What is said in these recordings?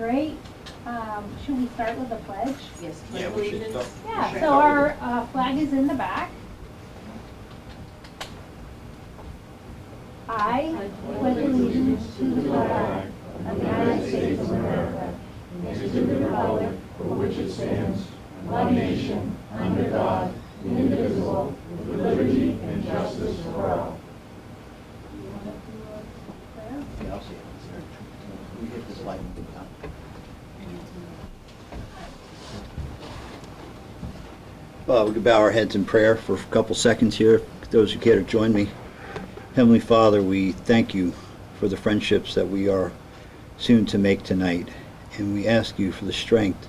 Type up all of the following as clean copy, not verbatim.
Great. Should we start with the pledge? Yes. Yeah, we should start. Yeah, so our flag is in the back. I pledge allegiance to the flag of the United States of America and to the republic for which it stands, one nation, under God, indivisible, with liberty and justice for all. Yeah, I'll see it. We hit this light. We could bow our heads in prayer for a couple seconds here. Those who care to join me. Heavenly Father, we thank you for the friendships that we are soon to make tonight. And we ask you for the strength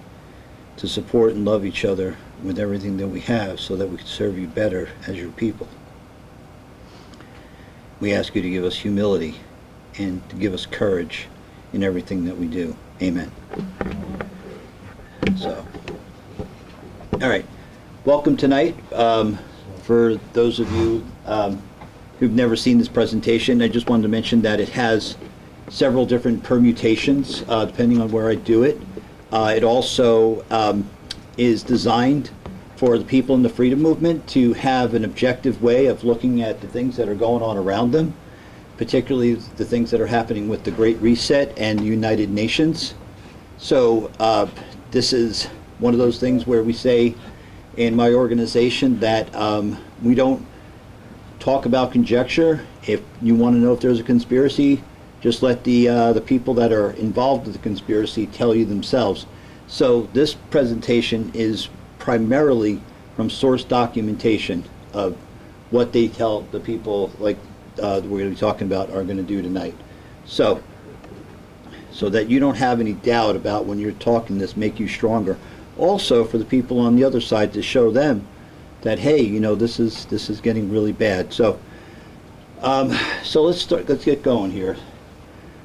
to support and love each other with everything that we have so that we can serve you better as your people. We ask you to give us humility and to give us courage in everything that we do. Amen. So, all right. Welcome tonight. For those of you who've never seen this presentation, I just wanted to mention that it has several different permutations depending on where I do it. It also is designed for the people in the freedom movement to have an objective way of looking at the things that are going on around them, particularly the things that are happening with the Great Reset and the United Nations. So this is one of those things where we say in my organization that we don't talk about conjecture. If you want to know if there's a conspiracy, just let the people that are involved with the conspiracy tell you themselves. So this presentation is primarily from source documentation of what they tell the people like we're going to be talking about are going to do tonight. So that you don't have any doubt about when you're talking this, make you stronger. Also for the people on the other side to show them that, hey, you know, this is getting really bad. So let's get going here.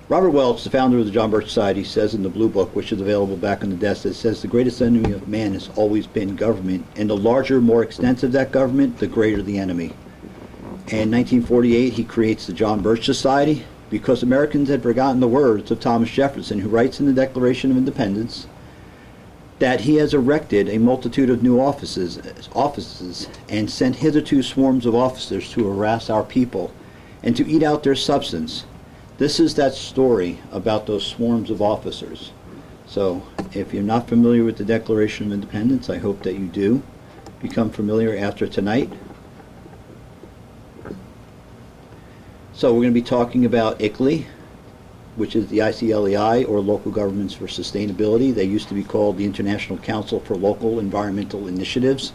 Robert Welch, the founder of the John Birch Society, says in the Blue Book, which is available back on the desk, it says the greatest enemy of man has always been government, and the larger, more extensive that government, the greater the enemy. In 1948, he creates the John Birch Society because Americans had forgotten the words of Thomas Jefferson, who writes in the Declaration of Independence that he has erected a multitude of new offices and sent hitherto swarms of officers to harass our people and to eat out their substance. This is that story about those swarms of officers. So if you're not familiar with the Declaration of Independence, I hope that you do become familiar after tonight. So we're going to be talking about ICLEI, which is the ICLEI, or Local Governments for Sustainability. They used to be called the International Council for Local Environmental Initiatives,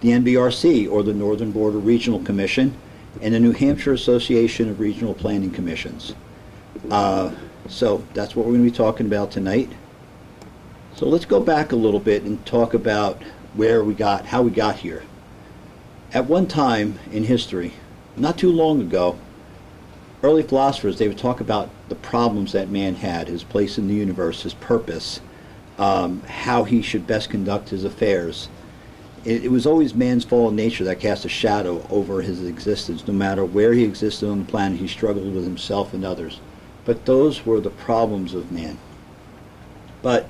the NBRC, or the Northern Border Regional Commission, and the New Hampshire Association of Regional Planning Commissions. So that's what we're going to be talking about tonight. So let's go back a little bit and talk about how we got here. At one time in history, not too long ago, early philosophers, they would talk about the problems that man had, his place in the universe, his purpose, how he should best conduct his affairs. It was always man's fallen nature that cast a shadow over his existence. No matter where he existed on the planet, he struggled with himself and others. But those were the problems of man. But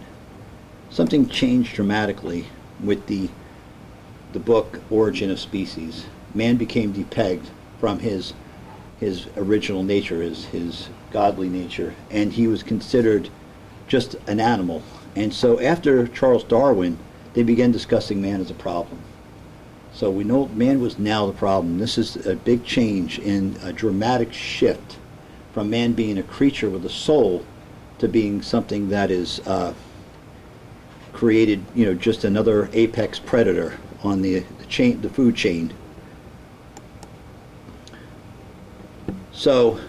something changed dramatically with the book Origin of Species. Man became depegged from his original nature, his godly nature, and he was considered just an animal. And so after Charles Darwin, they began discussing man as a problem. So we know man was now the problem. This is a big change in a dramatic shift from man being a creature with a soul to being something that is created, just another apex predator on the food chain. So,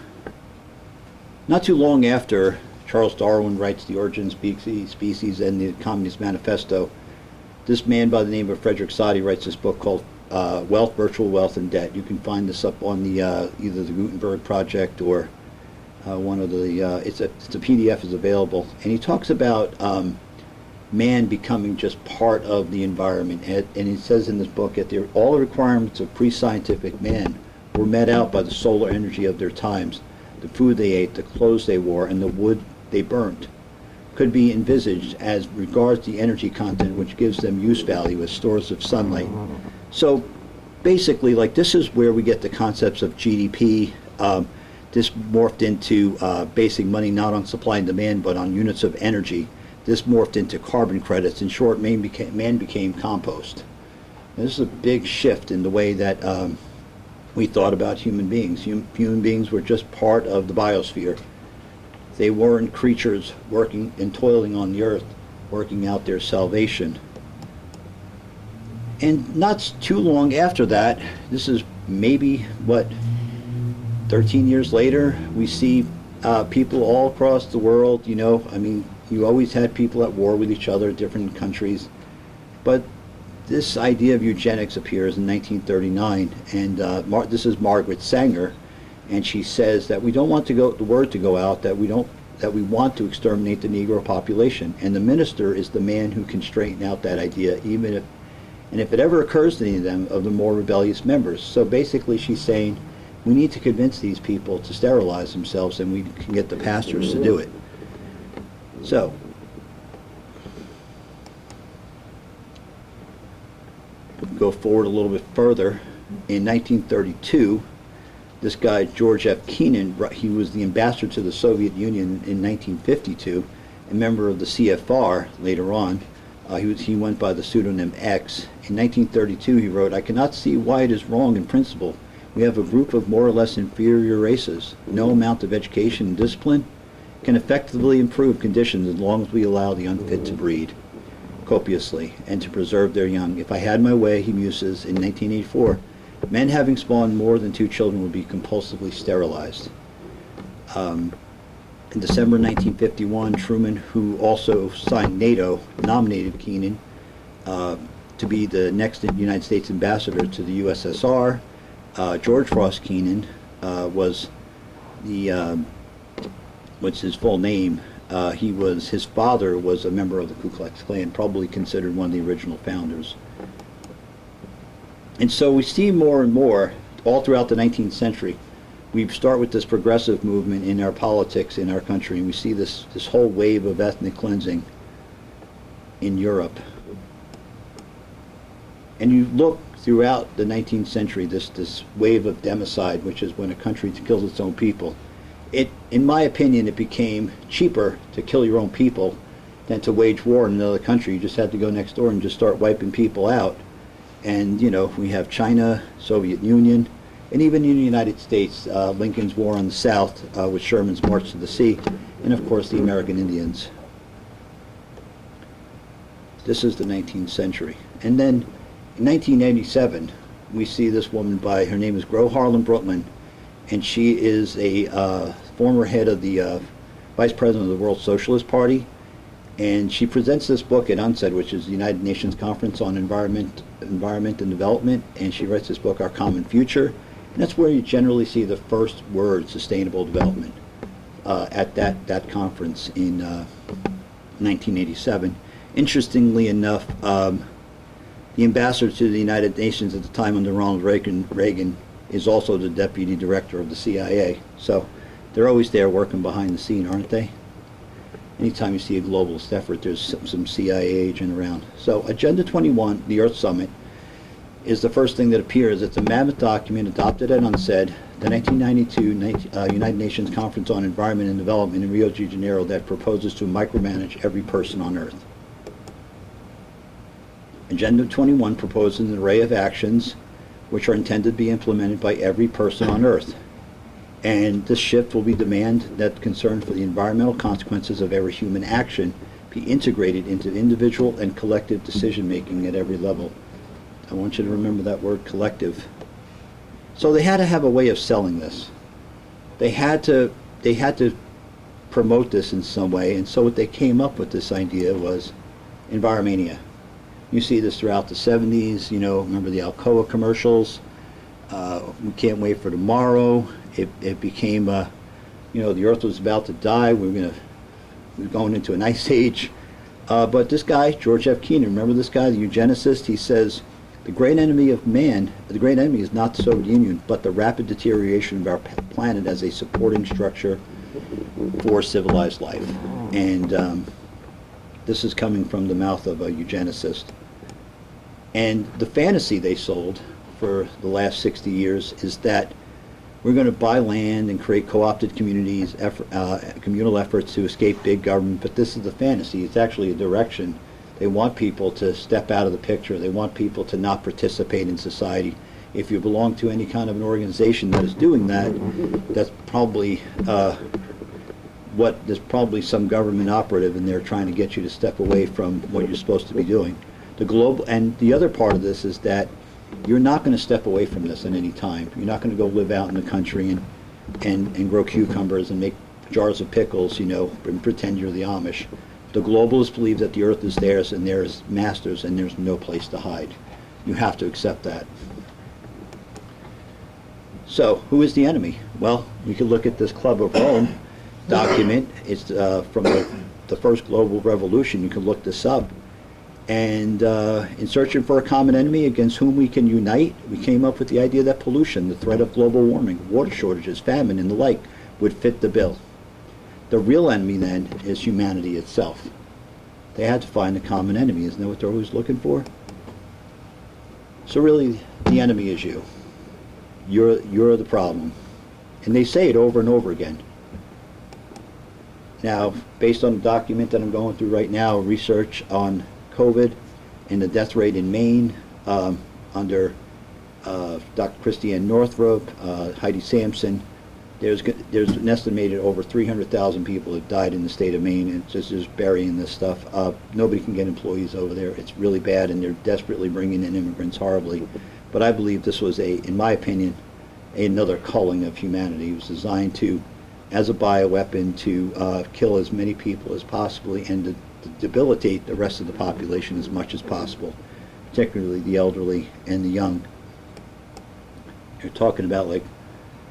not too long after Charles Darwin writes The Origin of Species and the Communist Manifesto, this man by the name of Frederick Soddy writes this book called Wealth, Virtual Wealth, and Debt. You can find this up on the either the Gutenberg Project or one of the, it's a PDF is available. And he talks about man becoming just part of the environment. And he says in this book that all the requirements of pre-scientific man were met out by the solar energy of their times, the food they ate, the clothes they wore, and the wood they burnt. could be envisaged as regards the energy content which gives them use value as stores of sunlight. So basically, like, this is where we get the concepts of GDP. This morphed into basing money not on supply and demand but on units of energy. This morphed into carbon credits. In short, man became compost. This is a big shift in the way that we thought about human beings. Human beings were just part of the biosphere. They weren't creatures working and toiling on the earth, working out their salvation. And not too long after that, this is maybe, 13 years later, we see people all across the world, I mean, you always had people at war with each other, different countries. But this idea of eugenics appears in 1939, and this is Margaret Sanger, and she says that we don't want the word to go out that we want to exterminate the Negro population, and the minister is the man who can straighten out that idea, if it ever occurs to any of them, of the more rebellious members. So basically, she's saying we need to convince these people to sterilize themselves, and we can get the pastors to do it. So, go forward a little bit further. In 1932, this guy, George F. Kennan, he was the ambassador to the Soviet Union in 1952, a member of the CFR later on. He went by the pseudonym X. In 1932, he wrote, "I cannot see why it is wrong in principle. We have a group of more or less inferior races. No amount of education and discipline can effectively improve conditions as long as we allow the unfit to breed copiously and to preserve their young. If I had my way," he muses in 1984, "men having spawned more than 2 children would be compulsively sterilized." In December 1951, Truman, who also signed NATO, nominated Kennan to be the next United States ambassador to the USSR. George Frost Kennan was what's his full name? His father was a member of the Ku Klux Klan, probably considered one of the original founders. And so we see more and more, all throughout the 19th century, we start with this progressive movement in our politics in our country, and we see this whole wave of ethnic cleansing in Europe. And you look throughout the 19th century, this wave of democide, which is when a country kills its own people. In my opinion, it became cheaper to kill your own people than to wage war in another country. You just had to go next door and just start wiping people out. And, we have China, Soviet Union, and even in the United States, Lincoln's War on the South with Sherman's March to the Sea, and of course the American Indians. This is the 19th century. And then in 1987, we see this woman her name is Gro Harlem Brundtland, and she is a former head of the vice president of the World Socialist Party, and she presents this book at UNCED, which is the United Nations Conference on Environment and Development, and she writes this book, Our Common Future, and that's where you generally see the first word, sustainable development, at that conference in 1987. Interestingly enough, the ambassador to the United Nations at the time under Ronald Reagan is also the deputy director of the CIA. So they're always there working behind the scene, aren't they? Anytime you see a globalist effort, there's some CIA agent around. So Agenda 21, the Earth Summit, is the first thing that appears. It's a mammoth document adopted at UNCED, the 1992 United Nations Conference on Environment and Development in Rio de Janeiro, that proposes to micromanage every person on Earth. Agenda 21 proposes an array of actions which are intended to be implemented by every person on Earth. And this shift will demand that concern for the environmental consequences of every human action be integrated into individual and collective decision-making at every level. I want you to remember that word, collective. So they had to have a way of selling this. They had to promote this in some way, and so what they came up with this idea was Enviromania. You see this throughout the 70s, remember the Alcoa commercials, we can't wait for tomorrow. It became, the Earth was about to die, we're going into an ice age. But this guy, George F. Kennan, remember this guy, the eugenicist, he says, the great enemy of man, the great enemy is not the Soviet Union, but the rapid deterioration of our planet as a supporting structure for civilized life. And This is coming from the mouth of a eugenicist. And the fantasy they sold for the last 60 years is that we're going to buy land and create co-opted communities, communal efforts to escape big government, but this is the fantasy. It's actually a direction. They want people to step out of the picture. They want people to not participate in society. If you belong to any kind of an organization that is doing that, that's probably there's probably some government operative in there trying to get you to step away from what you're supposed to be doing. And the other part of this is that you're not going to step away from this at any time. You're not going to go live out in the country and grow cucumbers and make jars of pickles, and pretend you're the Amish. The globalists believe that the earth is theirs and they're masters and there's no place to hide. You have to accept that. So, who is the enemy? Well, we could look at this Club of Rome document. It's from the first global revolution. You can look this up. And in searching for a common enemy against whom we can unite, we came up with the idea that pollution, the threat of global warming, water shortages, famine, and the like would fit the bill. The real enemy, then, is humanity itself. They had to find a common enemy. Isn't that what they're always looking for? So really, the enemy is you. You're the problem. And they say it over and over again. Now, based on the document that I'm going through right now, research on COVID and the death rate in Maine under Dr. Christiane Northrup, Heidi Sampson, there's an estimated over 300,000 people have died in the state of Maine, and it's just burying this stuff. Nobody can get employees over there. It's really bad, and they're desperately bringing in immigrants horribly. But I believe this was, in my opinion, another culling of humanity. It was designed as a bioweapon to kill as many people as possibly and to debilitate the rest of the population as much as possible, particularly the elderly and the young. You're talking about like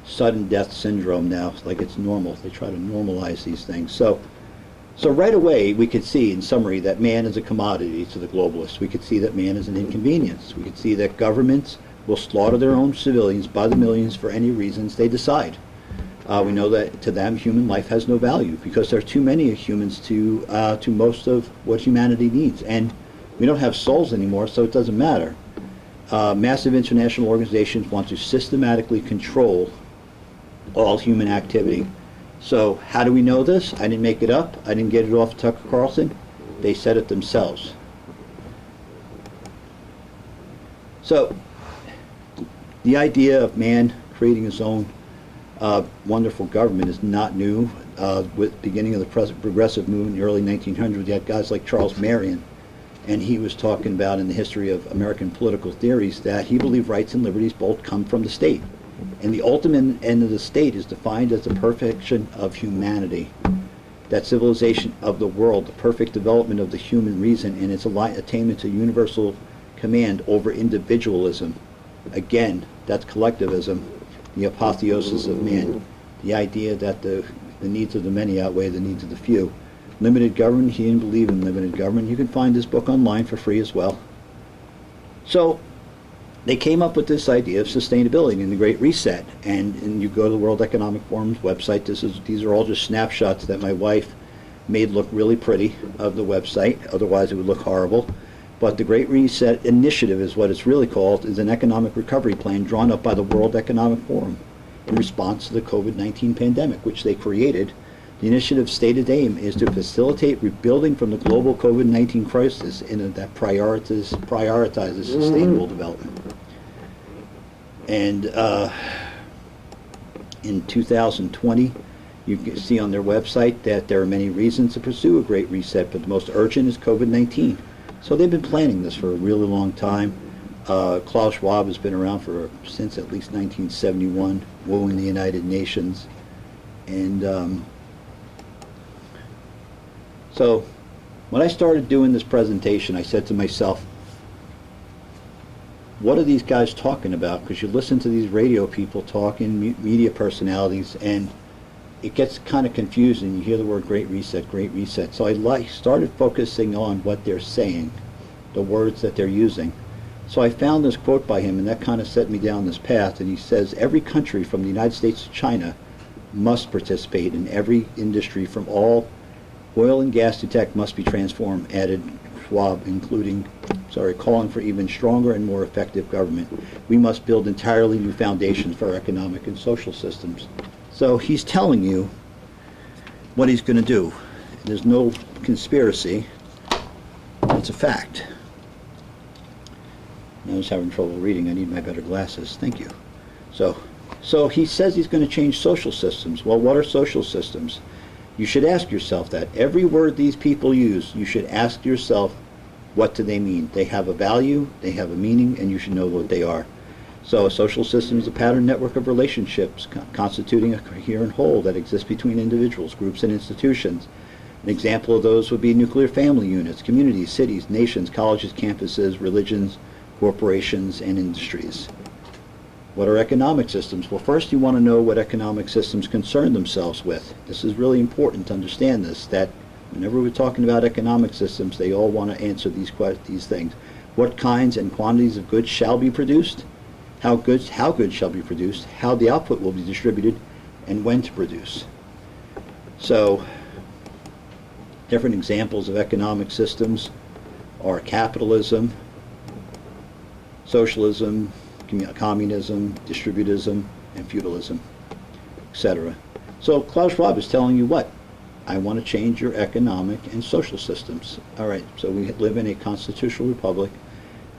sudden death syndrome now, like it's normal. They try to normalize these things. So right away we could see in summary that man is a commodity to the globalists. We could see that man is an inconvenience. We could see that governments will slaughter their own civilians by the millions for any reasons they decide. We know that to them human life has no value because there are too many humans to most of what humanity needs, and we don't have souls anymore, so it doesn't matter. Massive international organizations want to systematically control all human activity. So how do we know this? I didn't make it up. I didn't get it off Tucker Carlson. They said it themselves. So the idea of man creating his own wonderful government is not new. With beginning of the progressive movement in the early 1900s, you had guys like Charles Marion, and he was talking about in the history of American political theories that he believed rights and liberties both come from the state. And the ultimate end of the state is defined as the perfection of humanity, that civilization of the world, the perfect development of the human reason, and its attainment to universal command over individualism. Again, that's collectivism. The apotheosis of man, the idea that the needs of the many outweigh the needs of the few. Limited government, he didn't believe in limited government. You can find this book online for free as well. So they came up with this idea of sustainability in the Great Reset, and you go to the World Economic Forum's website. These are all just snapshots that my wife made look really pretty of the website, otherwise it would look horrible. But the Great Reset Initiative is what it's really called, is an economic recovery plan drawn up by the World Economic Forum in response to the COVID-19 pandemic, which they created. The initiative's stated aim is to facilitate rebuilding from the global COVID-19 crisis that prioritizes sustainable development. And in 2020, you can see on their website that there are many reasons to pursue a Great Reset, but the most urgent is COVID-19. So they've been planning this for a really long time. Klaus Schwab has been around since at least 1971, wooing the United Nations. And so when I started doing this presentation, I said to myself, what are these guys talking about? Because you listen to these radio people talking, media personalities, and it gets kind of confusing. You hear the word Great Reset, Great Reset. So I started focusing on what they're saying, the words that they're using. So I found this quote by him, and that kind of set me down this path. And he says, every country from the United States to China must participate in every industry from all Oil and gas to tech must be transformed, added Schwab, calling for even stronger and more effective government. We must build entirely new foundations for our economic and social systems. So he's telling you what he's going to do. There's no conspiracy. It's a fact. I was having trouble reading. I need my better glasses. Thank you. So he says he's going to change social systems. Well, what are social systems? You should ask yourself that. Every word these people use, you should ask yourself, what do they mean? They have a value, they have a meaning, and you should know what they are. So a social system is a pattern network of relationships constituting a coherent whole that exists between individuals, groups, and institutions. An example of those would be nuclear family units, communities, cities, nations, colleges, campuses, religions, corporations, and industries. What are economic systems? Well, first you want to know what economic systems concern themselves with. This is really important to understand this, that whenever we're talking about economic systems, they all want to answer these things. What kinds and quantities of goods shall be produced? How goods shall be produced? How the output will be distributed? And when to produce? So, different examples of economic systems are capitalism, socialism, communism, distributism, and feudalism, etc. So Klaus Schwab is telling you what? I want to change your economic and social systems. All right, so we live in a constitutional republic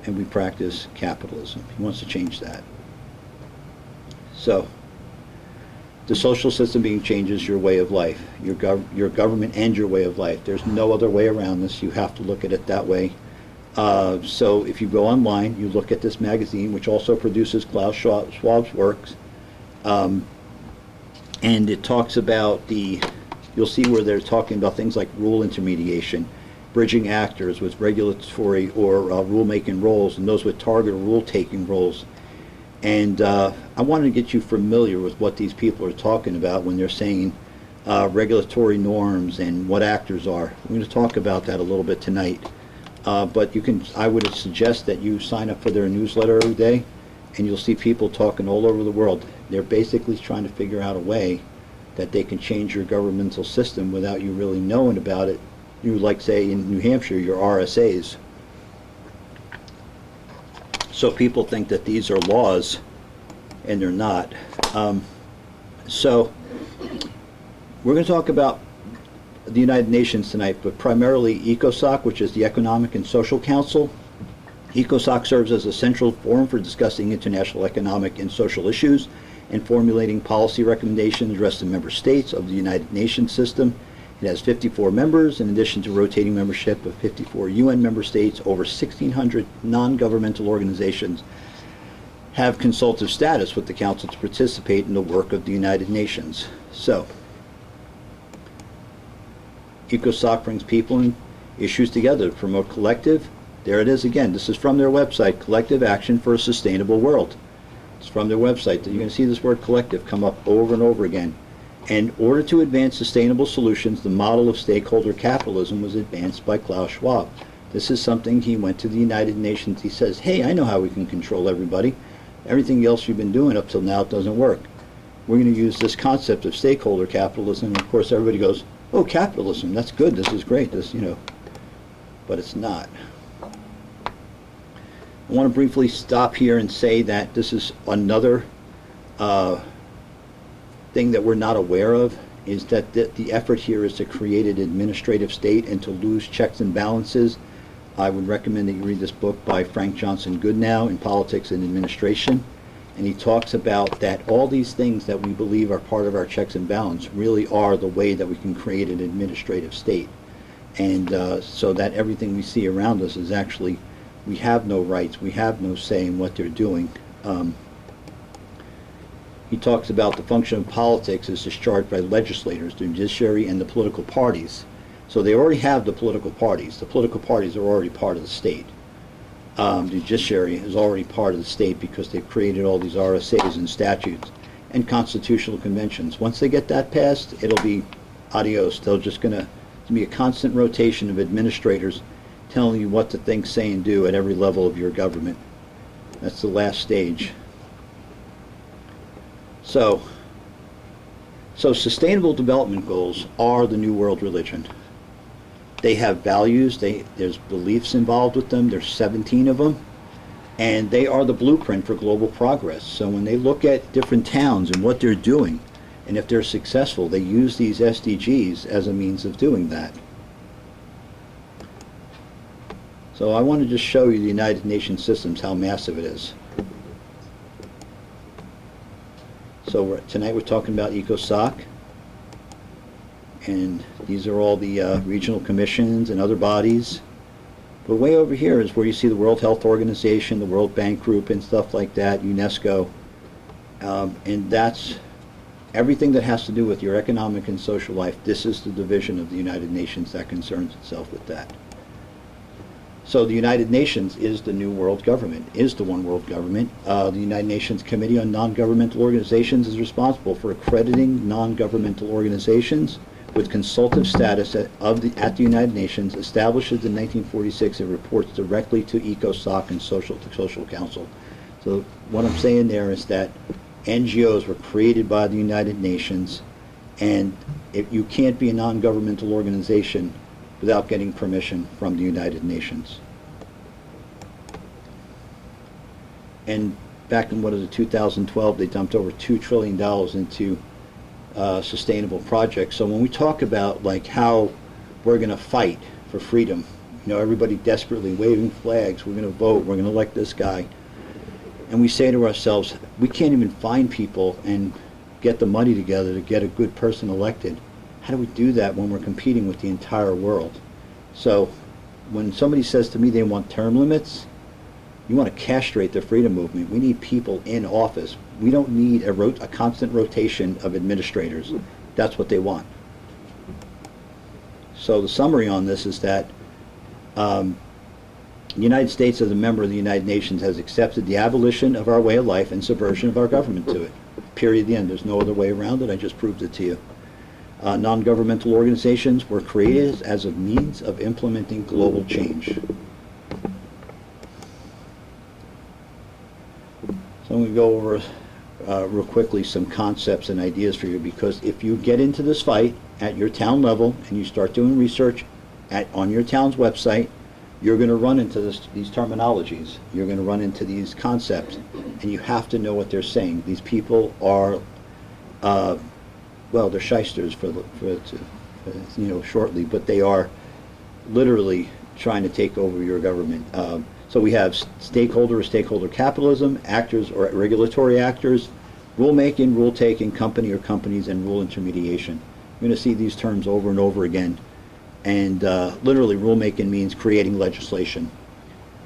and we practice capitalism. He wants to change that. So the social system being changed is your way of life, your government and your way of life. There's no other way around this. You have to look at it that way. So if you go online, you look at this magazine, which also produces Klaus Schwab's works, and it talks about you'll see where they're talking about things like rule intermediation, bridging actors with regulatory or rule-making roles, and those with target or rule-taking roles. And I wanted to get you familiar with what these people are talking about when they're saying regulatory norms and what actors are. We're going to talk about that a little bit tonight. But I would suggest that you sign up for their newsletter every day, and you'll see people talking all over the world. They're basically trying to figure out a way that they can change your governmental system without you really knowing about it. You, like, say, in New Hampshire, your RSAs. So people think that these are laws, and they're not. So we're going to talk about the United Nations tonight, but primarily ECOSOC, which is the Economic and Social Council. ECOSOC serves as a central forum for discussing international economic and social issues and formulating policy recommendations addressed to member states of the United Nations system. It has 54 members, in addition to rotating membership of 54 UN member states. Over 1,600 non-governmental organizations have consultative status with the Council to participate in the work of the United Nations. So, ECOSOC brings people and issues together to promote collective, there it is again, this is from their website, Collective Action for a Sustainable World. It's from their website. You're going to see this word collective come up over and over again. In order to advance sustainable solutions, the model of stakeholder capitalism was advanced by Klaus Schwab. This is something he went to the United Nations. He says, hey, I know how we can control everybody. Everything else you've been doing up till now doesn't work. We're going to use this concept of stakeholder capitalism. And of course, everybody goes, oh, capitalism, that's good, this is great, but it's not. I want to briefly stop here and say that this is another thing that we're not aware of, is that the effort here is to create an administrative state and to lose checks and balances. I would recommend that you read this book by Frank Johnson Goodnow, In Politics and Administration. And he talks about that all these things that we believe are part of our checks and balance really are the way that we can create an administrative state. And so that everything we see around us is actually, we have no rights, we have no say in what they're doing. He talks about the function of politics is discharged by legislators, the judiciary, and the political parties. So they already have the political parties. The political parties are already part of the state. The judiciary is already part of the state because they've created all these RSAs and statutes and constitutional conventions. Once they get that passed, it'll be adios. They're just going to be a constant rotation of administrators telling you what to think, say, and do at every level of your government. That's the last stage. So sustainable development goals are the new world religion. They have values, there's beliefs involved with them, there's 17 of them, and they are the blueprint for global progress. So when they look at different towns and what they're doing, and if they're successful, they use these SDGs as a means of doing that. So I want to just show you the United Nations systems, how massive it is. So tonight we're talking about ECOSOC, and these are all the regional commissions and other bodies. But way over here is where you see the World Health Organization, the World Bank Group and stuff like that, UNESCO, and that's everything that has to do with your economic and social life. This is the division of the United Nations that concerns itself with that. So the United Nations is the new world government, is the one world government. The United Nations Committee on Non-Governmental Organizations is responsible for accrediting non-governmental organizations with consultative status at the United Nations. Established in 1946, it reports directly to ECOSOC and Social Council. So what I'm saying there is that NGOs were created by the United Nations, and if you can't be a non-governmental organization without getting permission from the United Nations. And back in 2012, they dumped over $2 trillion into sustainable projects. So when we talk about like how we're going to fight for freedom, you know, everybody desperately waving flags, we're going to vote, we're going to elect this guy, and we say to ourselves, we can't even find people and get the money together to get a good person elected. How do we do that when we're competing with the entire world? So when somebody says to me they want term limits, you want to castrate the freedom movement. We need people in office. We don't need a constant rotation of administrators. That's what they want. So the summary on this is that the United States, as a member of the United Nations, has accepted the abolition of our way of life and subversion of our government to it. Period, the end. There's no other way around it. I just proved it to you. Non-governmental organizations were created as a means of implementing global change. So I'm going to go over real quickly some concepts and ideas for you, because if you get into this fight at your town level and you start doing research on your town's website, you're going to run into these terminologies. You're going to run into these concepts, and you have to know what they're saying. These people are well, they're shysters shortly, but they are literally trying to take over your government. So we have stakeholder capitalism, actors or regulatory actors, rulemaking, rule-taking, company or companies, and rule intermediation. You're going to see these terms over and over again. And literally, rulemaking means creating legislation.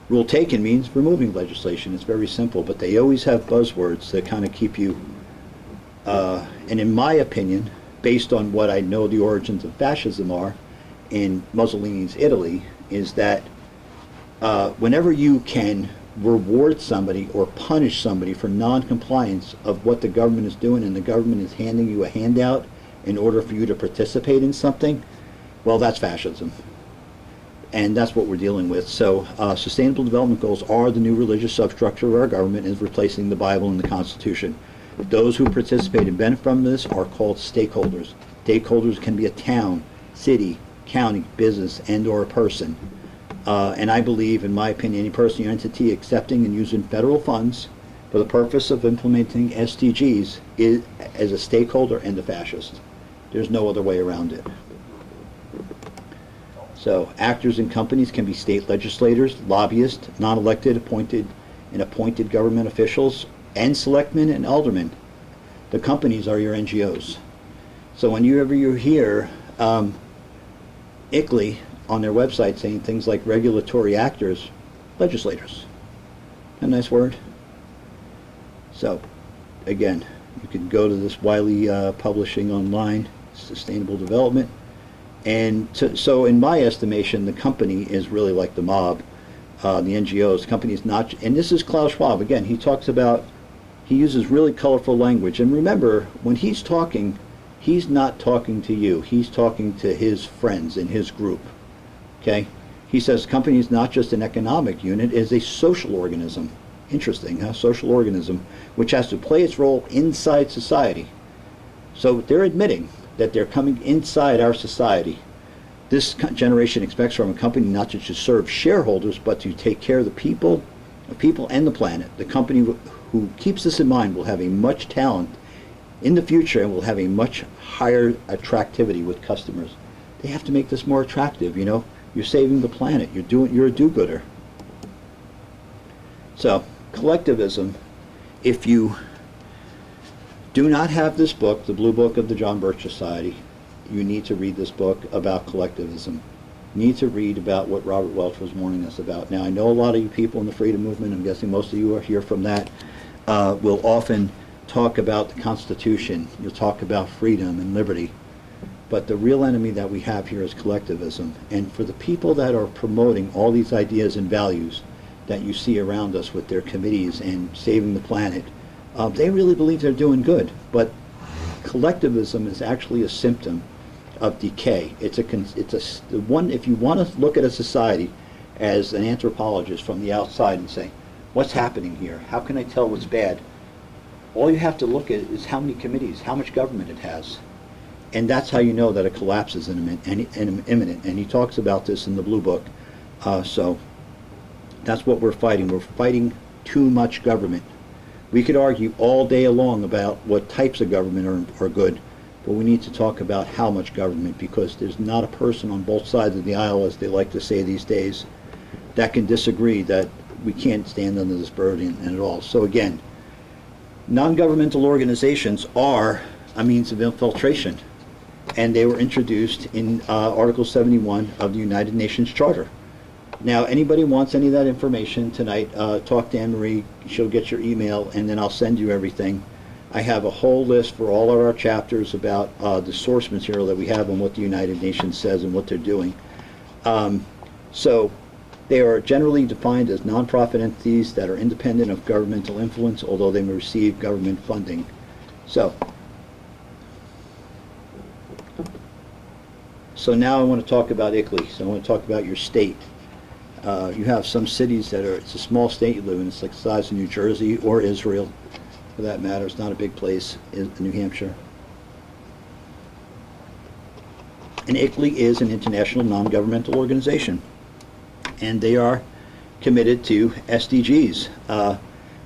Rule-taking means removing legislation. It's very simple, but they always have buzzwords that kind of keep you and in my opinion, based on what I know the origins of fascism are in Mussolini's Italy, is that whenever you can reward somebody or punish somebody for non-compliance of what the government is doing, and the government is handing you a handout in order for you to participate in something, well, that's fascism. And that's what we're dealing with. So sustainable development goals are the new religious substructure of our government, is replacing the Bible and the Constitution. Those who participate and benefit from this are called stakeholders. Stakeholders can be a town, city, county, business, and or a person. And I believe, in my opinion, any person or entity accepting and using federal funds for the purpose of implementing SDGs is as a stakeholder and a fascist. There's no other way around it. So actors in companies can be state legislators, lobbyists, non-elected, appointed, and appointed government officials, and selectmen and aldermen. The companies are your NGOs. So whenever you hear ICLEI on their website saying things like regulatory actors, legislators. A nice word. So again, you can go to this Wiley Publishing online, Sustainable Development, and so in my estimation, the company is really like the mob. The NGOs, companies not, and this is Klaus Schwab again. He talks about, he uses really colorful language, and remember, when he's talking, he's not talking to you. He's talking to his friends in his group. Okay, he says company is not just an economic unit; it is a social organism. Interesting, huh? Social organism, which has to play its role inside society. So they're admitting that they're coming inside our society. This generation expects from a company not to just serve shareholders, but to take care of the people and the planet. The company who keeps this in mind will have a much talent in the future and will have a much higher attractivity with customers. They have to make this more attractive, you know. You're saving the planet. You're a do-gooder. So, collectivism, if you do not have this book, the Blue Book of the John Birch Society, you need to read this book about collectivism. You need to read about what Robert Welch was warning us about. Now, I know a lot of you people in the freedom movement, I'm guessing most of you are here from that, will often talk about the Constitution. You'll talk about freedom and liberty. But the real enemy that we have here is collectivism. And for the people that are promoting all these ideas and values that you see around us with their committees and saving the planet, they really believe they're doing good. But collectivism is actually a symptom of decay. If you want to look at a society as an anthropologist from the outside and say, what's happening here? How can I tell what's bad? All you have to look at is how many committees, how much government it has. And that's how you know that a collapse is imminent. And he talks about this in the Blue Book. So that's what we're fighting. We're fighting too much government. We could argue all day long about what types of government are good, but we need to talk about how much government, because there's not a person on both sides of the aisle, as they like to say these days, that can disagree that we can't stand under this burden at all. So again, non-governmental organizations are a means of infiltration, and they were introduced in Article 71 of the United Nations Charter. Now, anybody wants any of that information tonight, talk to Anne-Marie. She'll get your email, and then I'll send you everything. I have a whole list for all of our chapters about the source material that we have on what the United Nations says and what they're doing. So they are generally defined as nonprofit entities that are independent of governmental influence, although they may receive government funding. So now I want to talk about ICLEI. So I want to talk about your state. You have some cities that are, it's a small state you live in. It's like the size of New Jersey or Israel, for that matter. It's not a big place in New Hampshire. And ICLEI is an international non-governmental organization, and they are committed to SDGs.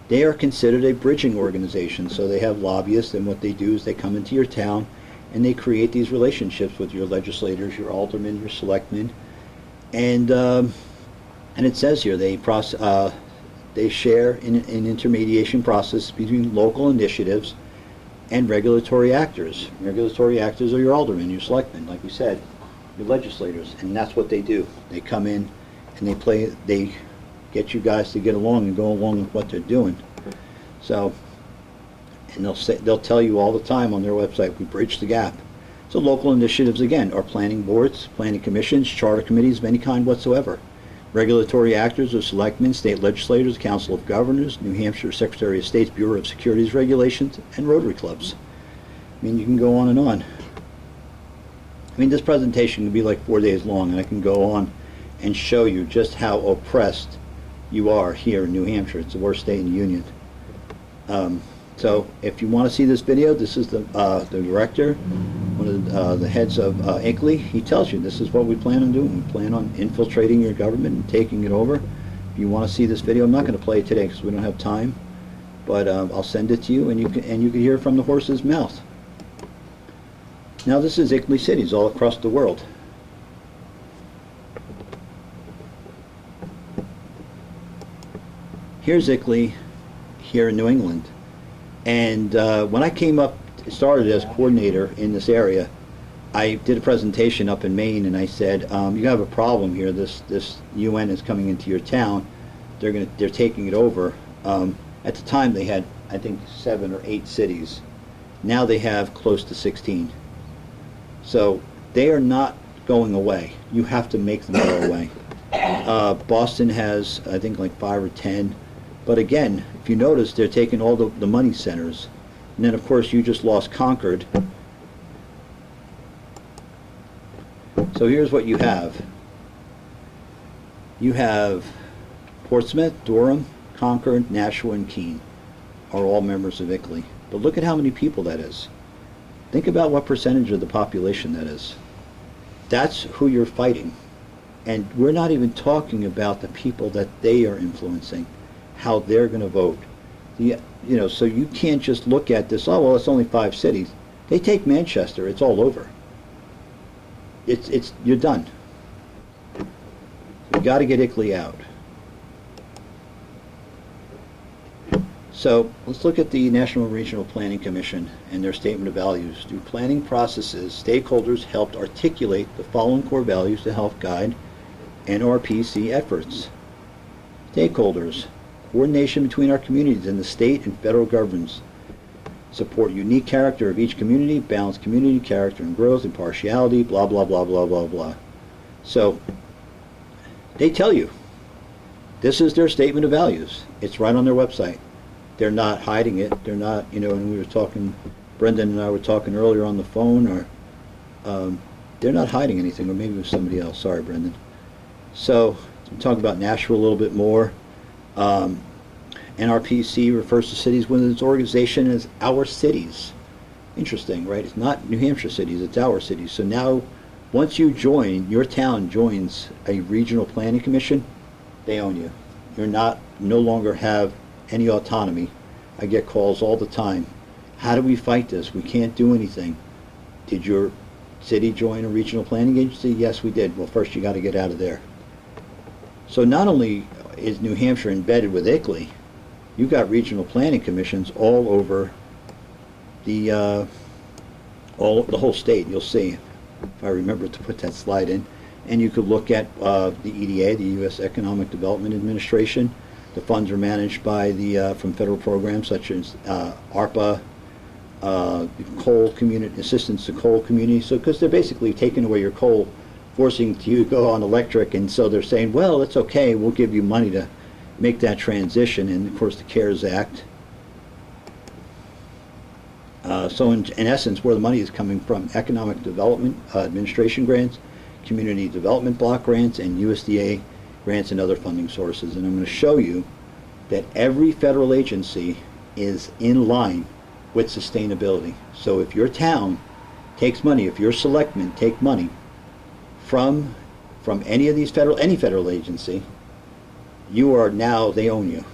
They are considered a bridging organization, so they have lobbyists, and what they do is they come into your town and they create these relationships with your legislators, your aldermen, your selectmen, and it says here they share in an intermediation process between local initiatives and regulatory actors. Regulatory actors are your aldermen, your selectmen, like we said, your legislators, and that's what they do. They come in and they get you guys to get along and go along with what they're doing. So, and they'll tell you all the time on their website, we bridge the gap. So local initiatives, again, are planning boards, planning commissions, charter committees of any kind whatsoever. Regulatory actors are selectmen, state legislators, Council of Governors, New Hampshire Secretary of State's Bureau of Securities Regulations, and Rotary Clubs. I mean, you can go on and on. I mean, this presentation can be like 4 days long, and I can go on and show you just how oppressed you are here in New Hampshire. It's the worst state in the Union. So if you want to see this video, this is the director, one of the heads of ICLEI. He tells you this is what we plan on doing. We plan on infiltrating your government and taking it over. If you want to see this video, I'm not going to play it today because we don't have time, but I'll send it to you, and you can hear it from the horse's mouth. Now this is ICLEI cities all across the world. Here's ICLEI here in New England. And when I started as coordinator in this area, I did a presentation up in Maine, and I said, you have a problem here. This UN is coming into your town. They're taking it over. At the time, they had, I think, 7 or 8 cities. Now they have close to 16. So they are not going away. You have to make them go away. Boston has, I think, like 5 or 10. But again, if you notice, they're taking all the money centers. And then, of course, you just lost Concord. So here's what you have. You have Portsmouth, Durham, Concord, Nashua, and Keene are all members of ICLEI. But look at how many people that is. Think about what percentage of the population that is. That's who you're fighting. And we're not even talking about the people that they are influencing, how they're going to vote. So you can't just look at this, oh, well, it's only 5 cities. They take Manchester, it's all over. You're done. You got to get ICLEI out. So let's look at the National Regional Planning Commission and their statement of values. Through planning processes, stakeholders helped articulate the following core values to help guide NRPC efforts. Stakeholders, coordination between our communities and the state and federal governments. Support unique character of each community, balance community character and growth, impartiality, blah, blah, blah, blah, blah, blah. So they tell you. This is their statement of values. It's right on their website. They're not hiding it. They're not, and we were talking, Brendan and I were talking earlier on the phone, or they're not hiding anything, or maybe it was somebody else. Sorry, Brendan. So, we'll talk about Nashville a little bit more. NRPC refers to cities within its organization as our cities. Interesting, right? It's not New Hampshire cities, it's our cities. So now, once you join, your town joins a regional planning commission, they own you. You're no longer have any autonomy. I get calls all the time. How do we fight this? We can't do anything. Did your city join a regional planning agency? Yes, we did. Well, first you got to get out of there. So not only is New Hampshire embedded with ICLEI, you've got regional planning commissions all over the whole state. You'll see, if I remember to put that slide in. And you could look at the EDA, the U.S. Economic Development Administration. The funds are managed by from federal programs such as ARPA, coal community assistance to coal communities. So because they're basically taking away your coal, forcing you to go on electric, and so they're saying, well, it's okay, we'll give you money to make that transition. And of course the CARES Act. So in essence, where the money is coming from: Economic Development Administration grants, Community Development Block grants, and USDA grants and other funding sources. And I'm going to show you that every federal agency is in line with sustainability. So if your town takes money, if your selectmen take money from any of these any federal agency, you are now, they own you.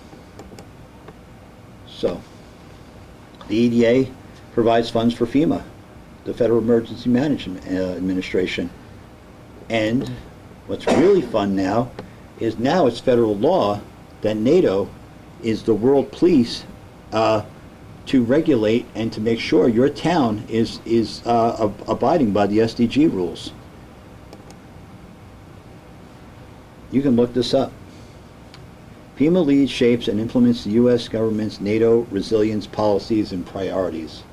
So the EDA provides funds for FEMA, the Federal Emergency Management Administration. And what's really fun now is now it's federal law that NATO is the world police to regulate and to make sure your town is abiding by the SDG rules. You can look this up. FEMA leads, shapes, and implements the U.S. government's NATO resilience policies and priorities.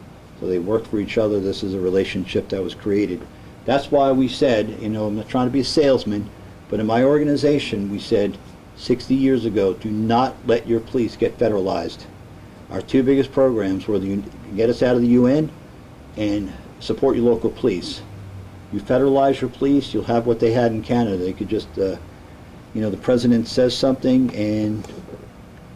So they work for each other. This is a relationship that was created. That's why we said, I'm not trying to be a salesman, but in my organization, we said 60 years ago, do not let your police get federalized. Our 2 biggest programs were get us out of the UN and support your local police. You federalize your police, you'll have what they had in Canada. They could just, the president says something and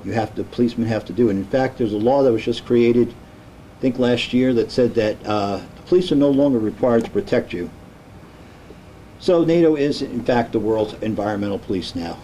the policemen have to do it. In fact, there's a law that was just created, I think last year, that said that the police are no longer required to protect you. So NATO is, in fact, the world's environmental police now.